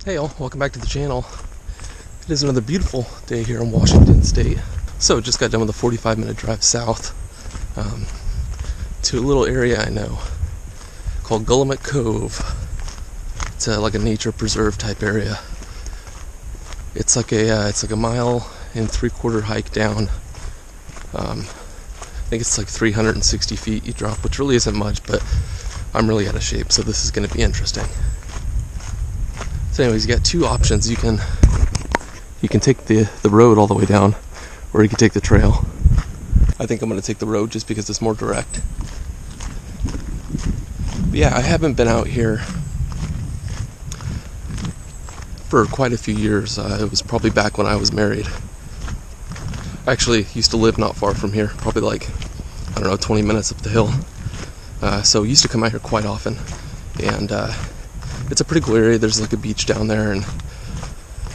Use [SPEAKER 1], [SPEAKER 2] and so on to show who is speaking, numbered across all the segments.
[SPEAKER 1] Hey all, welcome back to the channel. It is another beautiful day here in Washington State. So just got done with a 45-minute drive south to a little area I know called Guillemette Cove. It's like a nature preserve type area. It's like a mile and 3/4 hike down. I think it's like 360 feet you drop, which really isn't much, but I'm really out of shape, so this is going to be interesting. So anyways, you got two options. You can take the road all the way down, or you can take the trail. I think I'm going to take the road just because it's more direct. But yeah, I haven't been out here for quite a few years. It was probably back when I was married. I actually used to live not far from here, probably like, 20 minutes up the hill. So I used to come out here quite often, and it's a pretty cool area. There's like a beach down there, and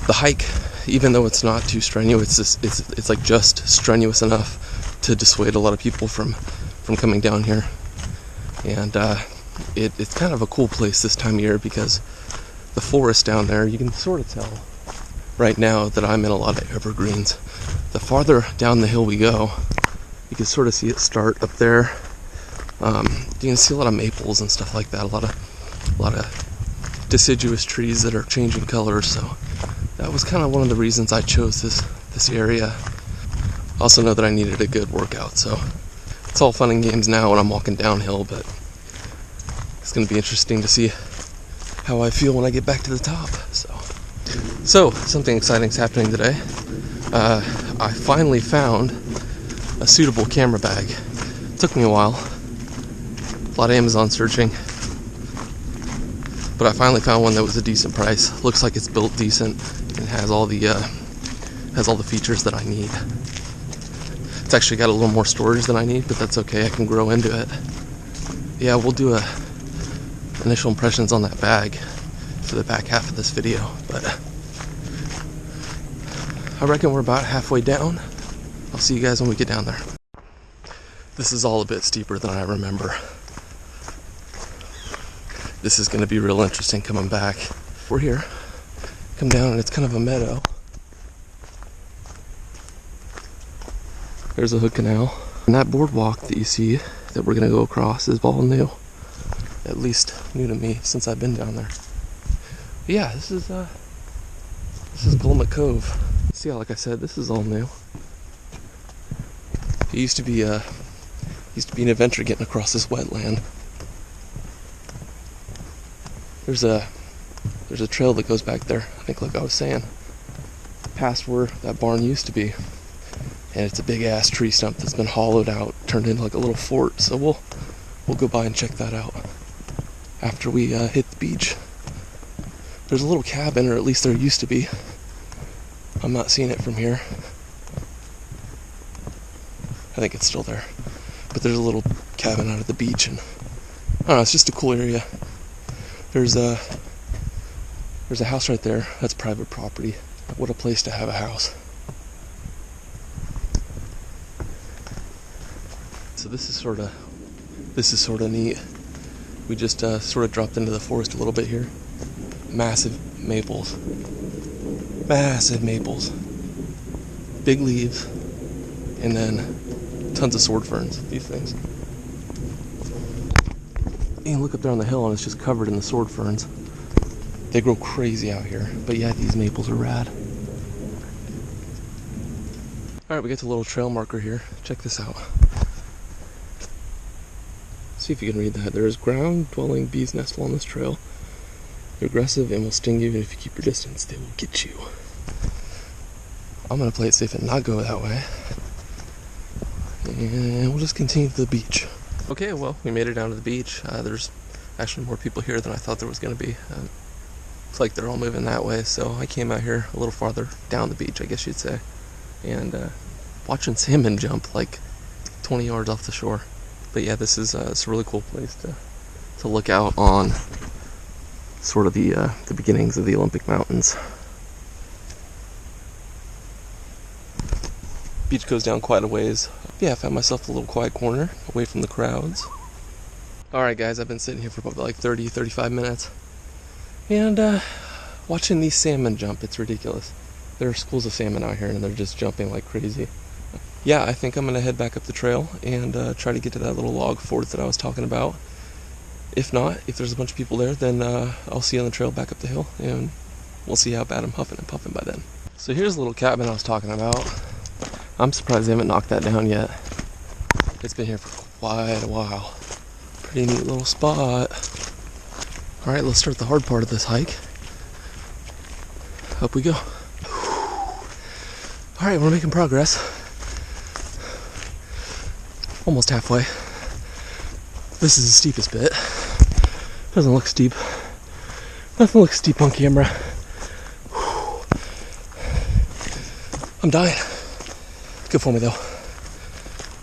[SPEAKER 1] the hike, even though it's not too strenuous, it's like just strenuous enough to dissuade a lot of people from coming down here. And it's kind of a cool place this time of year because the forest down there, you can sort of tell right now that I'm in a lot of evergreens. The farther down the hill we go, you can sort of see it start up there. You can see a lot of maples and stuff like that, a lot of deciduous trees that are changing colors. So that was kind of one of the reasons I chose this area. I also know that I needed a good workout, so it's all fun and games now when I'm walking downhill, but it's going to be interesting to see how I feel when I get back to the top. So something exciting is happening today. I finally found a suitable camera bag. It took me a while, a lot of Amazon searching, but I finally found one that was a decent price. Looks like it's built decent and has all the features that I need. It's actually got a little more storage than I need, but that's okay. I can grow into it. Yeah, we'll do initial impressions on that bag for the back half of this video, but I reckon we're about halfway down. I'll see you guys when we get down there. This is all a bit steeper than I remember. This is going to be real interesting coming back. We're here. Come down and it's kind of a meadow. There's a hood canal. And that boardwalk that you see that we're going to go across is all new. At least new to me since I've been down there. But yeah, this is Guillemette Cove. See how, like I said, this is all new. It used to be an adventure getting across this wetland. There's a trail that goes back there, I think, like I was saying, past where that barn used to be. And it's a big ass tree stump that's been hollowed out, turned into like a little fort. So we'll go by and check that out after we hit the beach. There's a little cabin, or at least there used to be. I'm not seeing it from here. I think it's still there. But there's a little cabin out at the beach, and I don't know, it's just a cool area. There's a house right there. That's private property. What a place to have a house. So this is sort of neat. We just sort of dropped into the forest a little bit here. Massive maples. Big leaves, and then tons of sword ferns. These things. You can look up there on the hill and it's just covered in the sword ferns. They grow crazy out here. But yeah, these maples are rad. Alright, we got the little trail marker here. Check this out. See if you can read that. There is ground-dwelling bees nest along this trail. They're aggressive and will sting you, and if you keep your distance, they will get you. I'm going to play it safe and not go that way. And we'll just continue to the beach. Okay, well, we made it down to the beach. There's actually more people here than I thought there was going to be. Looks like they're all moving that way, so I came out here a little farther down the beach, I guess you'd say, and watching salmon jump like 20 yards off the shore. But yeah, this is it's a really cool place to look out on sort of the beginnings of the Olympic Mountains. Beach goes down quite a ways. Yeah, I found myself a little quiet corner away from the crowds. Alright guys, I've been sitting here for probably like 30-35 minutes. And Watching these salmon jump, it's ridiculous. There are schools of salmon out here and they're just jumping like crazy. Yeah, I think I'm going to head back up the trail and try to get to that little log fort that I was talking about. If not, if there's a bunch of people there, then I'll see you on the trail back up the hill, and we'll see how bad I'm huffing and puffing by then. So here's the little cabin I was talking about. I'm surprised they haven't knocked that down yet. It's been here for quite a while. Pretty neat little spot. Alright, let's start the hard part of this hike. Up we go. Alright, we're making progress. Almost halfway. This is the steepest bit. Doesn't look steep. Nothing looks steep on camera. I'm dying. Good for me though.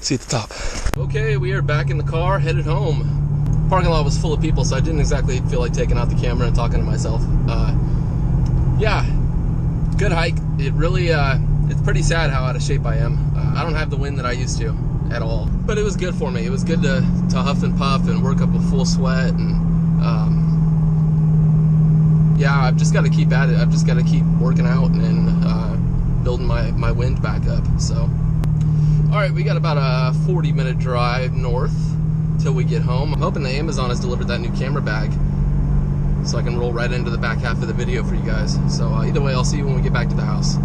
[SPEAKER 1] See you at the top. Okay, we are back in the car, headed home. Parking lot was full of people, so I didn't exactly feel like taking out the camera and talking to myself. Yeah, good hike. It really, it's pretty sad how out of shape I am. I don't have the wind that I used to at all, but it was good for me. It was good to huff and puff and work up a full sweat, and yeah, I've just got to keep at it. I've just got to keep working out and building my wind back up. So alright, we got about a 40-minute drive north till we get home. I'm hoping that Amazon has delivered that new camera bag so I can roll right into the back half of the video for you guys. So either way, I'll see you when we get back to the house.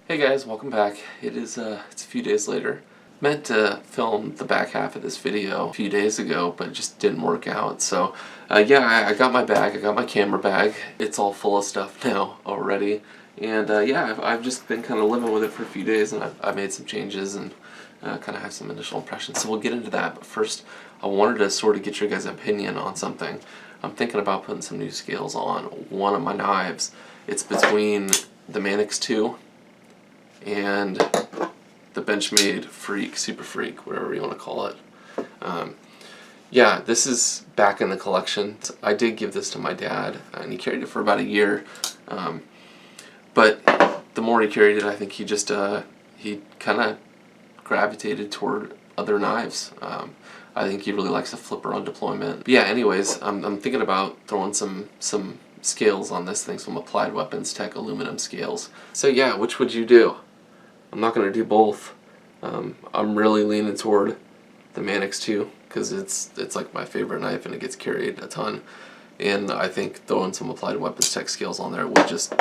[SPEAKER 1] Hey guys, welcome back. It's a few days later. Meant to film the back half of this video a few days ago, but it just didn't work out. So yeah, I got my bag, I got my camera bag. It's all full of stuff now already. And yeah, I've just been kind of living with it for a few days, and I've made some changes and kind of have some initial impressions. So we'll get into that, but first I wanted to sort of get your guys' opinion on something. I'm thinking about putting some new scales on one of my knives. It's between the Manix 2 and the Benchmade Freak, Super Freak, whatever you want to call it. Yeah, this is back in the collection. I did give this to my dad, and he carried it for about a year. But the more he carried it, I think he just, he kind of gravitated toward other knives. I think he really likes to flipper on deployment. But yeah, anyways, I'm thinking about throwing some scales on this thing, some Applied Weapons Tech aluminum scales. So yeah, which would you do? I'm not going to do both. I'm really leaning toward the Manix 2 because it's like my favorite knife and it gets carried a ton. And I think throwing some Applied Weapons Tech scales on there would just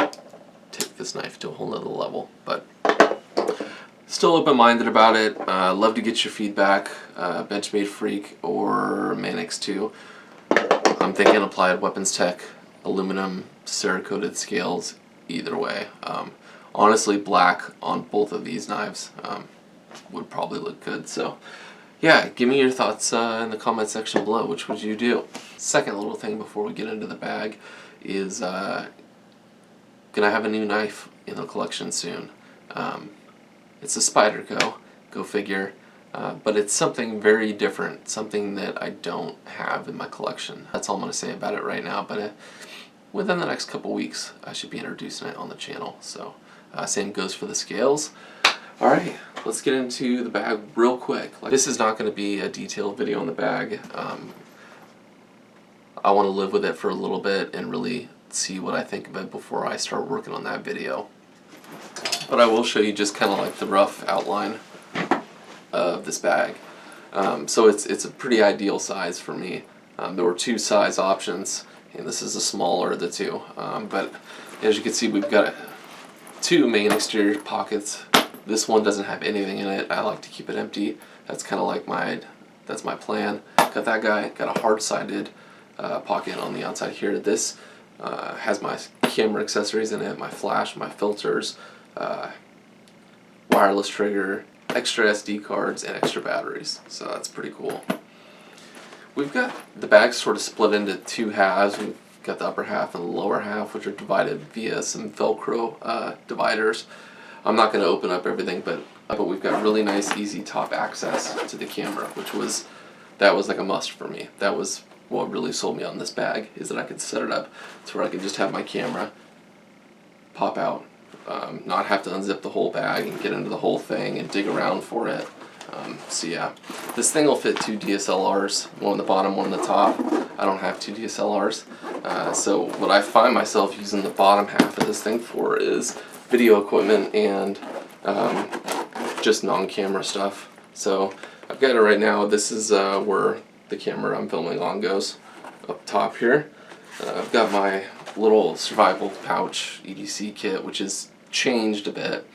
[SPEAKER 1] take this knife to a whole nother level. But still open-minded about it. Love to get your feedback. Benchmade Freak or Manix 2. I'm thinking Applied Weapons Tech aluminum Cerakoted scales either way. Honestly, black on both of these knives would probably look good. So yeah, give me your thoughts in the comment section below. Which would you do? Second little thing before we get into the bag is gonna have a new knife in the collection soon. It's a Spyderco, go figure, but it's something very different, something that I don't have in my collection. That's all I'm gonna say about it right now, but within the next couple weeks I should be introducing it on the channel. So same goes for the scales. Alright, let's get into the bag real quick. This is not going to be a detailed video on the bag. I want to live with it for a little bit and really see what I think of it before I start working on that video. But I will show you just kind of like the rough outline of this bag. So it's a pretty ideal size for me. There were two size options, and this is the smaller of the two. But as you can see, we've got two main exterior pockets. This one doesn't have anything in it. I like to keep it empty. That's kind of like that's my plan. Got that guy, got a hard-sided pocket on the outside here. This has my camera accessories in it, my flash, my filters, wireless trigger, extra SD cards, and extra batteries. So that's pretty cool. We've got the bag sort of split into two halves. We've got the upper half and the lower half, which are divided via some Velcro dividers. I'm not going to open up everything, but we've got really nice, easy top access to the camera, that was like a must for me. That was what really sold me on this bag, is that I could set it up to where I could just have my camera pop out not have to unzip the whole bag and get into the whole thing and dig around for it. So yeah, this thing will fit 2 DSLRs, one on the bottom, one on the top. I don't have 2 DSLRs. So what I find myself using the bottom half of this thing for is video equipment and just non-camera stuff. So I've got it right now. This is where the camera I'm filming on goes, up top here. I've got my little survival pouch EDC kit, which has changed a bit.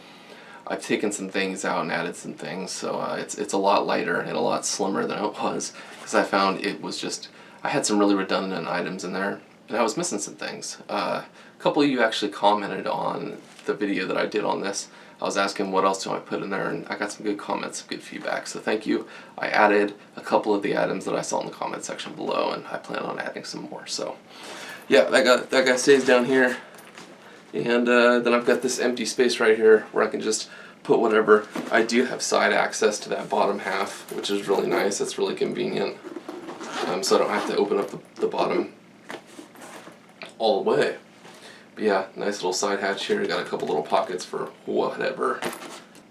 [SPEAKER 1] I've taken some things out and added some things, so it's a lot lighter and a lot slimmer than it was, because I found it was just, I had some really redundant items in there and I was missing some things. A couple of you actually commented on the video that I did on this. I was asking what else do I put in there, and I got some good comments, some good feedback, so thank you. I added a couple of the items that I saw in the comment section below, and I plan on adding some more. So yeah, that guy stays down here, and then I've got this empty space right here where I can just put whatever. I do have side access to that bottom half, which is really nice. That's really convenient, so I don't have to open up the bottom all the way. But yeah, nice little side hatch here. Got a couple little pockets for whatever.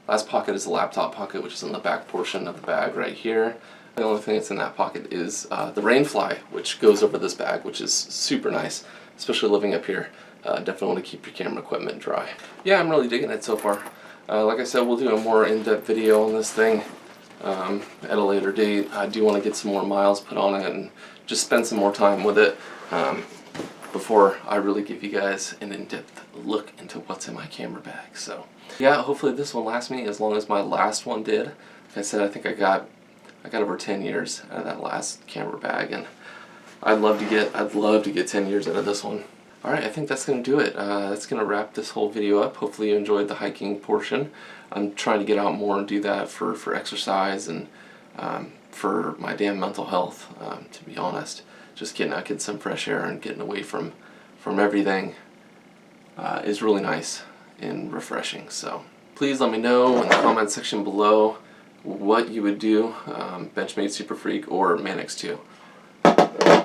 [SPEAKER 1] Last pocket is the laptop pocket, which is in the back portion of the bag right here. The only thing that's in that pocket is the rain fly, which goes over this bag, which is super nice, especially living up here. Definitely want to keep your camera equipment dry. Yeah, I'm really digging it so far. Like I said, we'll do a more in-depth video on this thing at a later date. I do want to get some more miles put on it and just spend some more time with it before I really give you guys an in-depth look into what's in my camera bag. So yeah, hopefully this one lasts me as long as my last one did. Like I said, I think I got over 10 years out of that last camera bag, and I'd love to get 10 years out of this one. Alright, I think that's going to do it. That's going to wrap this whole video up. Hopefully you enjoyed the hiking portion. I'm trying to get out more and do that for exercise and for my damn mental health, to be honest. Just getting out, getting some fresh air and getting away from everything is really nice and refreshing. So please let me know in the comment section below what you would do, Benchmade Super Freak or Manix 2.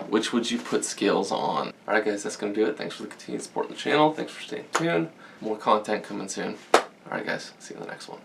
[SPEAKER 1] Which would you put scales on? Alright guys, that's going to do it. Thanks for the continued support of the channel. Thanks for staying tuned. More content coming soon. Alright guys, see you in the next one.